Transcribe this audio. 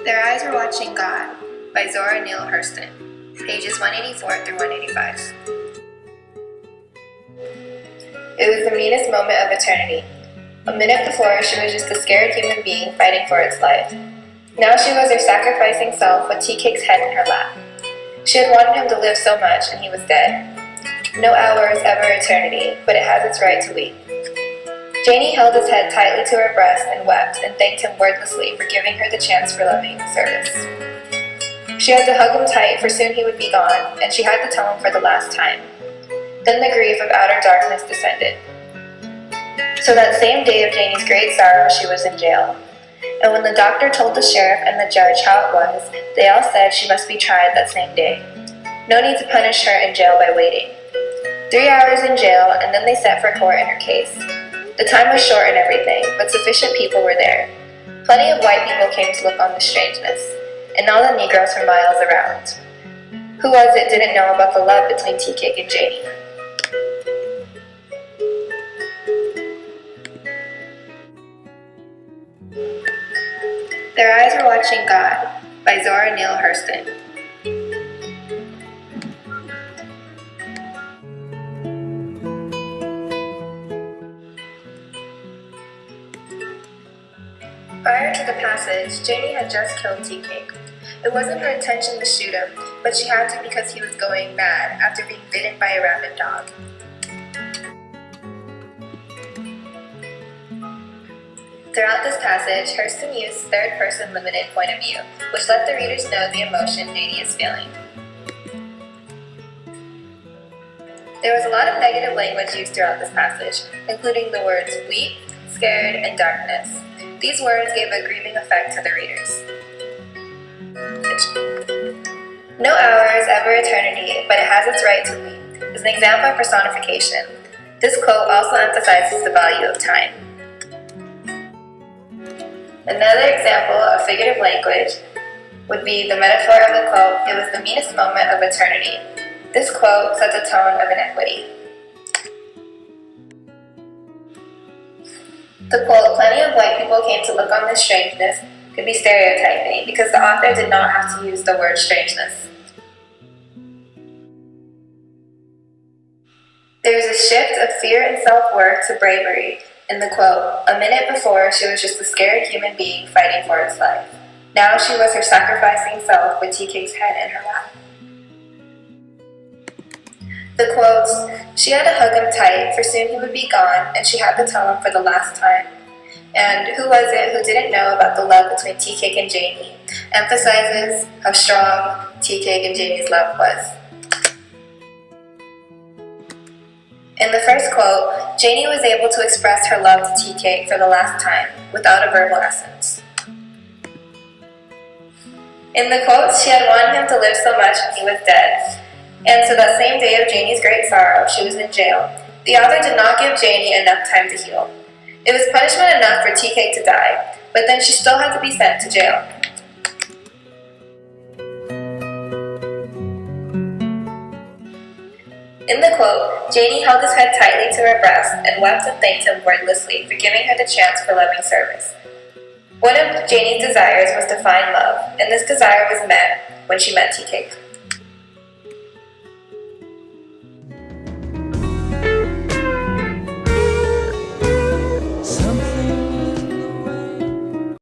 Their Eyes Were Watching God by Zora and Neale Hurston, pages 184 through 185. It was the meanest moment of eternity. A minute before, she was just a scared human being fighting for its life. Now she was her sacrificing self with tea cake's head in her lap. She had wanted him to live so much, and he was dead. No hour is ever eternity, but it has its right to weep. Janie held his head tightly to her breast and wept and thanked him wordlessly for giving her the chance for loving service. She had to hug him tight, for soon he would be gone, and she had to tell him for the last time. Then the grief of outer darkness descended. So that same day of Janie's great sorrow, she was in jail. And when the doctor told the sheriff and the judge how it was, they all said she must be tried that same day. No need to punish her in jail by waiting. 3 hours in jail, and then they set for court in her case. The time was short and everything, but sufficient people were there. Plenty of white people came to look on the strangeness, and all the Negroes for miles around. Who was it didn't know about the love between Tea Cake and Janie? Their Eyes Were Watching God by Zora and Neale Hurston. Prior to the passage, Janie had just killed Tea Cake. It wasn't her intention to shoot him, but she had to because he was going mad after being bitten by a rabid dog. Throughout this passage, Hurston used third-person limited point of view, which let the readers know the emotion Janie is feeling. There was a lot of negative language used throughout this passage, including the words weep, scared, and darkness. These words gave a grieving effect to the readers. No hour is ever eternity, but it has its right to weep, is an example of personification. This quote also emphasizes the value of time. Another example of figurative language would be the metaphor of the quote, "It was the meanest moment of eternity." This quote sets a tone of inequity. The quote, "Plenty of white people came to look on this strangeness," could be stereotyping because the author did not have to use the word strangeness. There is a shift of fear and self-worth to bravery in the quote, "A minute before, she was just a scared human being fighting for its life. Now she was her sacrificing self with Tea Cake's head in her lap." The quotes, "She had to hug him tight, for soon he would be gone, and she had to tell him for the last time," and "Who was it who didn't know about the love between Tea Cake and Janie?" emphasizes how strong Tea Cake and Janie's love was. In the first quote, Janie was able to express her love to Tea Cake for the last time, without a verbal essence. In the quotes, she had wanted him to live so much and he was dead. And so that same day of Janie's great sorrow, she was in jail. The author did not give Janie enough time to heal. It was punishment enough for Tea Cake to die, but then she still had to be sent to jail. In the quote, Janie held his head tightly to her breast and wept and thanked him wordlessly for giving her the chance for loving service. One of Janie's desires was to find love, and this desire was met when she met Tea Cake.